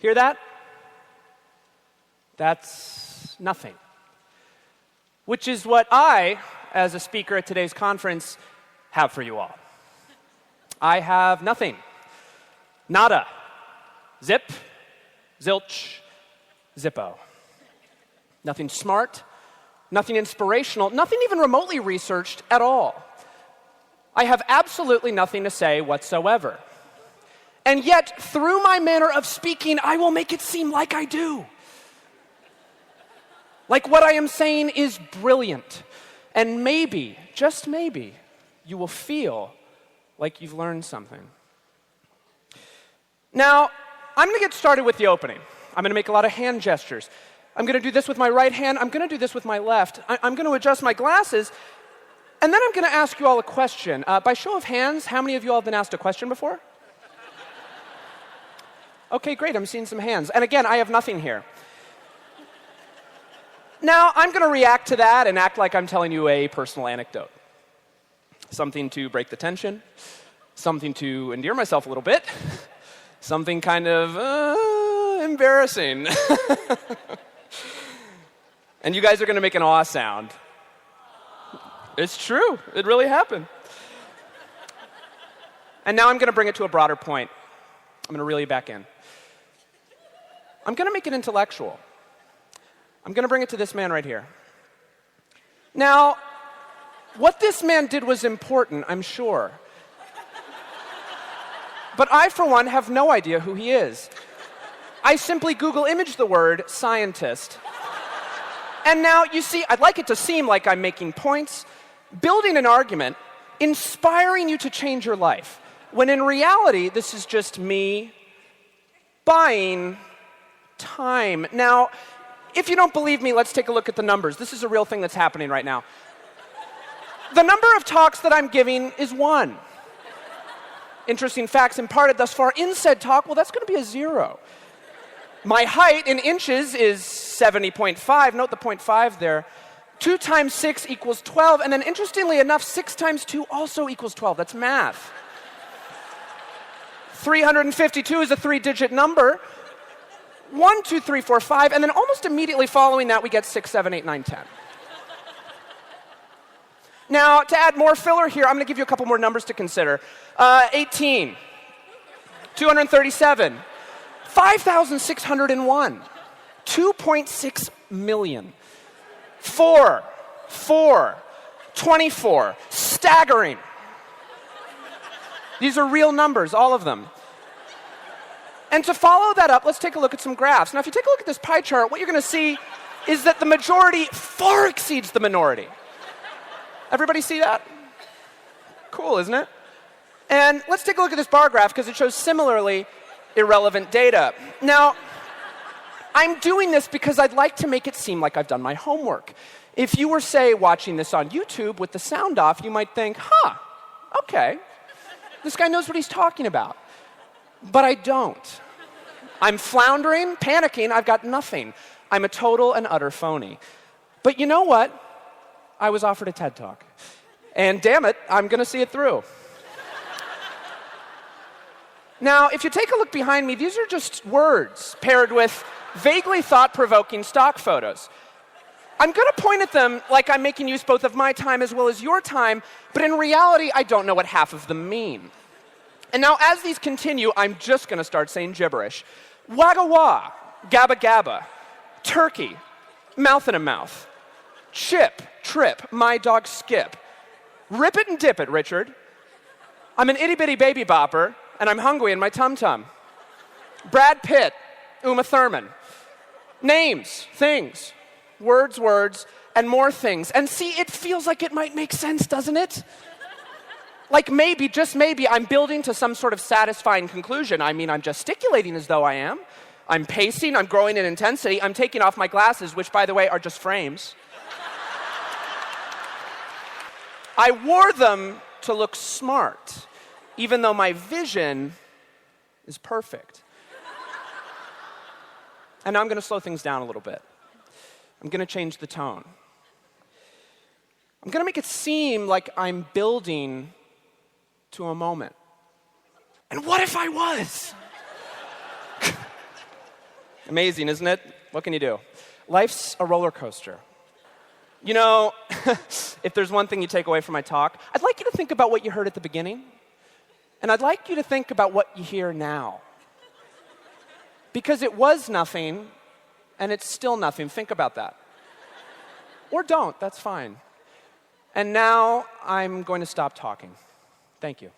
Hear that? That's nothing. Which is what I, as a speaker at today's conference, have for you all. I have nothing. Nada. Zip. Zilch. Zippo. Nothing smart. Nothing inspirational. Nothing even remotely researched at all. I have absolutely nothing to say whatsoever. And yet, through my manner of speaking, I will make it seem like I do. Like what I am saying is brilliant. And maybe, just maybe, you will feel like you've learned something. Now, I'm going to get started with the opening. I'm going to make a lot of hand gestures. I'm going to do this with my right hand. I'm going to do this with my left. I'm going to adjust my glasses. And then I'm going to ask you all a question. By show of hands, how many of you all have been asked a question before? Okay, great. I'm seeing some hands. And again, I have nothing here. Now, I'm going to react to that and act like I'm telling you a personal anecdote. Something to break the tension. Something to endear myself a little bit. Something kind of embarrassing. And you guys are going to make an awe sound. It's true. It really happened. And now I'm going to bring it to a broader point. I'm going to reel you back in. I'm going to make it intellectual. I'm going to bring it to this man right here. Now, what this man did was important, I'm sure. But I, for one, have no idea who he is. I simply Google image the word scientist. And now, you see, I'd like it to seem like I'm making points, building an argument, inspiring you to change your life, when in reality, this is just me buying time. Now, if you don't believe me, let's take a look at the numbers. This is a real thing that's happening right now. The number of talks that I'm giving is 1. Interesting facts imparted thus far in said talk, well, that's going to be a 0. My height in inches is 70.5. Note the 0.5 there. 2 times 6 equals 12. And then interestingly enough, 6 times 2 also equals 12. That's math. 352 is a 3-digit number. 1, 2, 3, 4, 5. And then almost immediately following that, we get 6, 7, 8, 9, 10. Now, to add more filler here, I'm going to give you a couple more numbers to consider. 18, 237, 5,601, 2.6 million, 4, 24, staggering. These are real numbers, all of them. And to follow that up, let's take a look at some graphs. Now, if you take a look at this pie chart, what you're going to see is that the majority far exceeds the minority. Everybody see that? Cool, isn't it? And let's take a look at this bar graph because it shows similarly irrelevant data. Now, I'm doing this because I'd like to make it seem like I've done my homework. If you were, say, watching this on YouTube with the sound off, you might think, okay, this guy knows what he's talking about. But I don't. I'm floundering, panicking, I've got nothing. I'm a total and utter phony. But you know what? I was offered a TED Talk. And damn it, I'm going to see it through. Now, if you take a look behind me, these are just words paired with vaguely thought-provoking stock photos. I'm going to point at them like I'm making use both of my time as well as your time, but in reality, I don't know what half of them mean. And now, as these continue, I'm just going to start saying gibberish. Wagga wah, gabba gabba, turkey, mouth in a mouth, chip, trip, my dog Skip. Rip it and dip it, Richard. I'm an itty-bitty baby bopper, and I'm hungry in my tum-tum. Brad Pitt, Uma Thurman. Names, things, words, and more things. And see, it feels like it might make sense, doesn't it? Like maybe, just maybe, I'm building to some sort of satisfying conclusion. I mean, I'm gesticulating as though I am. I'm pacing, I'm growing in intensity. I'm taking off my glasses, which, by the way, are just frames. I wore them to look smart, even though my vision is perfect. And now I'm going to slow things down a little bit. I'm going to change the tone. I'm going to make it seem like I'm building to a moment. And what if I was? Amazing, isn't it? What can you do? Life's a roller coaster. You know, if there's one thing you take away from my talk, I'd like you to think about what you heard at the beginning, and I'd like you to think about what you hear now. Because it was nothing, and it's still nothing. Think about that. Or don't, that's fine. And now I'm going to stop talking. Thank you.